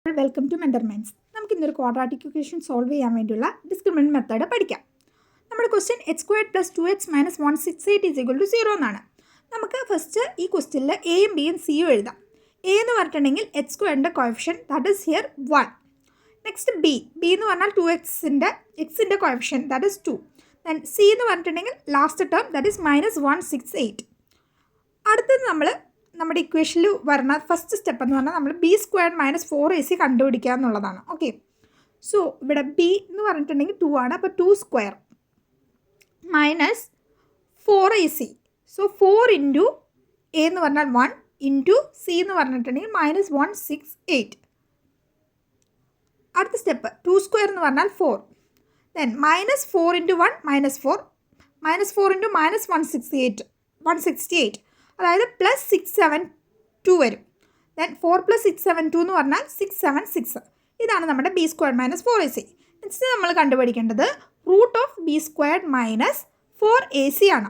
Welcome to mentor minds. നമുക്ക് ഇന്നൊരു quadratic equation solve ചെയ്യാൻ വേണ്ടിയുള്ള ഡിസ്ക്രിമിനൻറ്റ് മെത്തേഡ് പഠിക്കാം. നമ്മുടെ ക്വസ്റ്റ്യൻ x² + 2x - 168 = 0 എന്നാണ്. നമുക്ക് ഫസ്റ്റ് ഈ ക്വസ്റ്റ്യനിൽ എയും ബിയും സിയും എഴുതാം. എ എന്ന് പറഞ്ഞിട്ടുണ്ടെങ്കിൽ x² കോഎഫിഷ്യൻ that is here 1. Next B എന്ന് പറഞ്ഞാൽ 2xൻ്റെ എക്സിൻ്റെ കോഎഫിഷ്യൻ ദാറ്റ് ഈസ് 2. ദെൻ സി എന്ന് പറഞ്ഞിട്ടുണ്ടെങ്കിൽ ലാസ്റ്റ് ടേം ദാറ്റ് ഈസ് -168. അടുത്തത് നമ്മുടെ ഇക്വേഷനിൽ വരുന്ന ഫസ്റ്റ് സ്റ്റെപ്പ് എന്ന് പറഞ്ഞാൽ നമ്മൾ b² - 4ac കണ്ടുപിടിക്കുക എന്നുള്ളതാണ്. ഓക്കെ, സോ ഇവിടെ b എന്ന് പറഞ്ഞിട്ടുണ്ടെങ്കിൽ 2 ആണ്. അപ്പോൾ 2² - 4ac. സോ 4 ഇൻറ്റു a എന്ന് പറഞ്ഞാൽ 1 ഇൻറ്റു c എന്ന് പറഞ്ഞിട്ടുണ്ടെങ്കിൽ -168. അടുത്ത സ്റ്റെപ്പ് 2² എന്ന് പറഞ്ഞാൽ 4. ദെൻ -4 ഇൻറ്റു 1 -4 -4 ഇൻറ്റു -168 അതായത് +672 വരും. ദെൻ 4 + 672 എന്ന് പറഞ്ഞാൽ 676. ഇതാണ് നമ്മുടെ b² - 4ac. നെക്സ്റ്റ് നമ്മൾ കണ്ടുപിടിക്കേണ്ടത് √b² - 4ac ആണ്.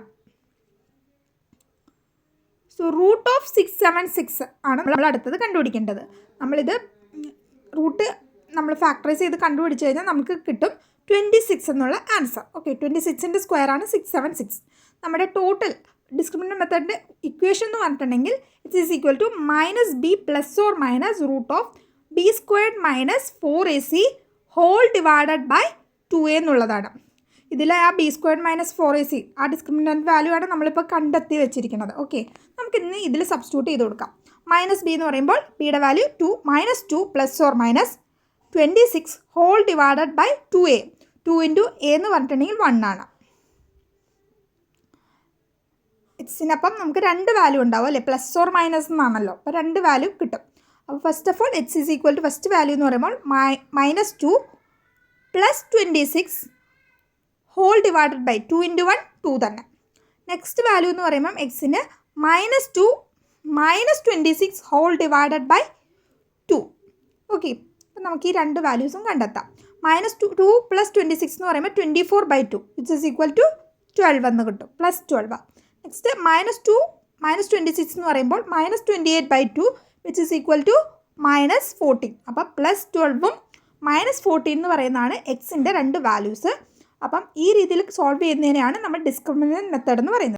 സോ √676 ആണ് നമ്മൾ അടുത്തത് കണ്ടുപിടിക്കേണ്ടത്. നമ്മളിത് റൂട്ട് നമ്മൾ ഫാക്ടറൈസ് ചെയ്ത് കണ്ടുപിടിച്ച് കഴിഞ്ഞാൽ നമുക്ക് കിട്ടും 26 എന്നുള്ള ആൻസർ. ഓക്കെ, 26ൻ്റെ സ്ക്വയർ ആണ് 676. നമ്മുടെ ടോട്ടൽ ഡിസ്ക്രിമിനൻറ്റ് മെത്തേഡിൻ്റെ ഇക്വേഷൻ എന്ന് പറഞ്ഞിട്ടുണ്ടെങ്കിൽ it is equal to -b ± √b² - 4ac whole divided by 2a എന്നുള്ളതാണ്. ഇതിൽ ആ b² - 4ac ആ ഡിസ്ക്രിമിനൻറ്റ് വാല്യൂ ആണ് നമ്മളിപ്പോൾ കണ്ടെത്തി വെച്ചിരിക്കുന്നത്. ഓക്കെ, നമുക്കിന്ന് ഇതിൽ സബ്സ്റ്റിറ്റ്യൂട്ട് ചെയ്ത് കൊടുക്കാം. -b എന്ന് പറയുമ്പോൾ ബിയുടെ value 2 -2 ± 26 whole divided by 2a. 2 into a എന്ന് പറഞ്ഞിട്ടുണ്ടെങ്കിൽ 1 ആണ്. എക്സിനപ്പം നമുക്ക് 2 വാല്യൂ ഉണ്ടാവും അല്ലേ, +or- എന്നാണല്ലോ. അപ്പോൾ 2 വാല്യൂ കിട്ടും. അപ്പോൾ first of all x is equal to first value എന്ന് പറയുമ്പോൾ -2 + 26 ഹോൾ ഡിവൈഡഡ് ബൈ 2 ഇൻറ്റു 1 2 തന്നെ. നെക്സ്റ്റ് വാല്യൂ എന്ന് പറയുമ്പം എക്സിന് -2 -26 ഹോൾ ഡിവൈഡഡ് ബൈ 2. ഓക്കെ, അപ്പം നമുക്ക് ഈ 2 വാല്യൂസും കണ്ടെത്താം. -2 + 26 എന്ന് പറയുമ്പോൾ 24/2 വിച്ച് ഈസ് ഈക്വൽ ടു 12 എന്ന് കിട്ടും, +12. നെക്സ്റ്റ് -2 -26 എന്ന് പറയുമ്പോൾ -28/2 വിച്ച് ഈസ് ഈക്വൽ ടു -14. അപ്പം +12ഉം -14 എന്ന് പറയുന്നതാണ് എക്സിൻ്റെ 2 വാല്യൂസ്. അപ്പം ഈ രീതിയിൽ സോൾവ് ചെയ്യുന്നതിനെയാണ് നമ്മൾ ഡിസ്ക്രിമിനൻറ്റ് മെത്തേഡ് എന്ന് പറയുന്നത്.